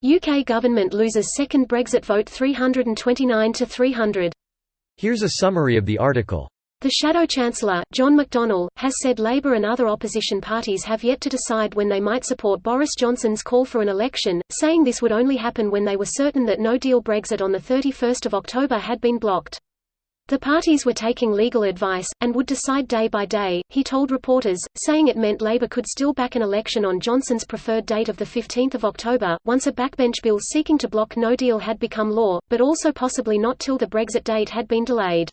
UK government loses second Brexit vote 329 to 300. Here's a summary of the article. The Shadow Chancellor, John McDonnell, has said Labour and other opposition parties have yet to decide when they might support Boris Johnson's call for an election, saying this would only happen when they were certain that no-deal Brexit on 31 October had been blocked. The parties were taking legal advice, and would decide day by day, he told reporters, saying it meant Labour could still back an election on Johnson's preferred date of 15 October, once a backbench bill seeking to block no deal had become law, but also possibly not till the Brexit date had been delayed.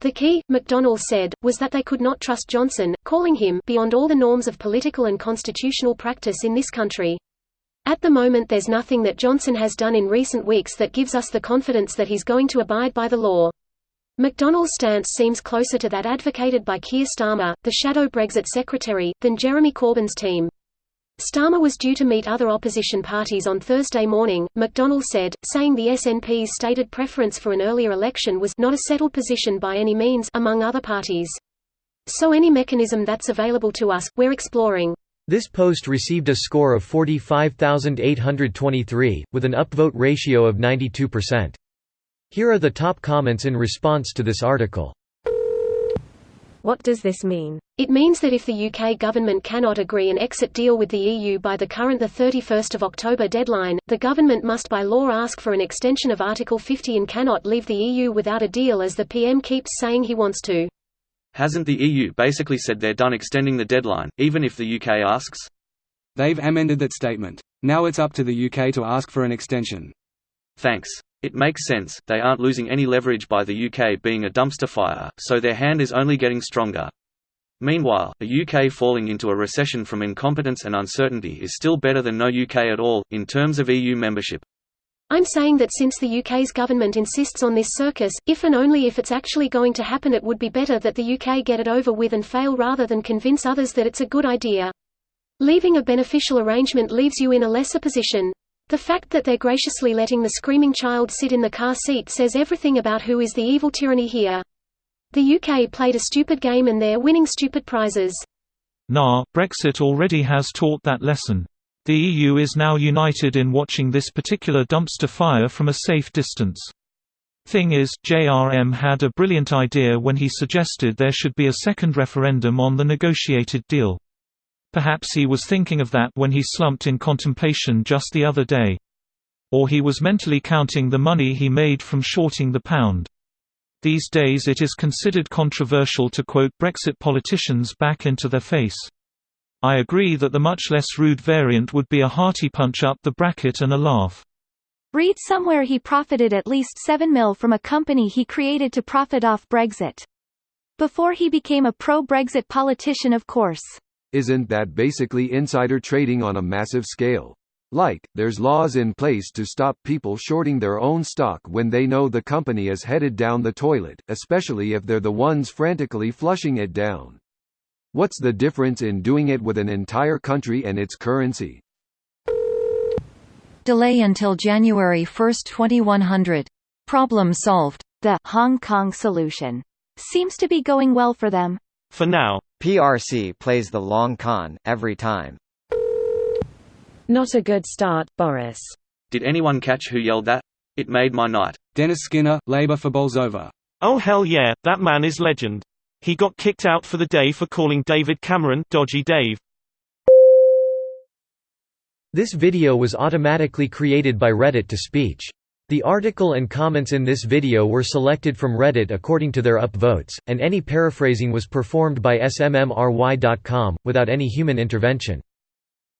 The key, McDonnell said, was that they could not trust Johnson, calling him beyond all the norms of political and constitutional practice in this country. At the moment there's nothing that Johnson has done in recent weeks that gives us the confidence that he's going to abide by the law. McDonnell's stance seems closer to that advocated by Keir Starmer, the shadow Brexit secretary, than Jeremy Corbyn's team. Starmer was due to meet other opposition parties on Thursday morning, McDonnell said, saying the SNP's stated preference for an earlier election was not a settled position by any means among other parties. So any mechanism that's available to us, we're exploring. This post received a score of 45,823, with an upvote ratio of 92%. Here are the top comments in response to this article. What does this mean? It means that if the UK government cannot agree an exit deal with the EU by the current 31 October deadline, the government must by law ask for an extension of Article 50 and cannot leave the EU without a deal, as the PM keeps saying he wants to. Hasn't the EU basically said they're done extending the deadline, even if the UK asks? They've amended that statement. Now it's up to the UK to ask for an extension. Thanks. It makes sense, they aren't losing any leverage by the UK being a dumpster fire, so their hand is only getting stronger. Meanwhile, a UK falling into a recession from incompetence and uncertainty is still better than no UK at all, in terms of EU membership. I'm saying that since the UK's government insists on this circus, if and only if it's actually going to happen, it would be better that the UK get it over with and fail rather than convince others that it's a good idea. Leaving a beneficial arrangement leaves you in a lesser position. The fact that they're graciously letting the screaming child sit in the car seat says everything about who is the evil tyranny here. The UK played a stupid game and they're winning stupid prizes. Nah, Brexit already has taught that lesson. The EU is now united in watching this particular dumpster fire from a safe distance. Thing is, JRM had a brilliant idea when he suggested there should be a second referendum on the negotiated deal. Perhaps he was thinking of that when he slumped in contemplation just the other day. Or he was mentally counting the money he made from shorting the pound. These days it is considered controversial to quote Brexit politicians back into their face. I agree that the much less rude variant would be a hearty punch up the bracket and a laugh. Read somewhere he profited at least $7 million from a company he created to profit off Brexit. Before he became a pro-Brexit politician, of course. Isn't that basically insider trading on a massive scale? Like, there's laws in place to stop people shorting their own stock when they know the company is headed down the toilet, especially if they're the ones frantically flushing it down. What's the difference in doing it with an entire country and its currency? Delay until January 1, 2100. Problem solved. The Hong Kong solution seems to be going well for them. For now. PRC plays the long con, every time. Not a good start, Boris. Did anyone catch who yelled that? It made my night. Dennis Skinner, Labour for Bolsover. Oh hell yeah, that man is legend. He got kicked out for the day for calling David Cameron Dodgy Dave. This video was automatically created by Reddit to speech. The article and comments in this video were selected from Reddit according to their upvotes, and any paraphrasing was performed by smmry.com, without any human intervention.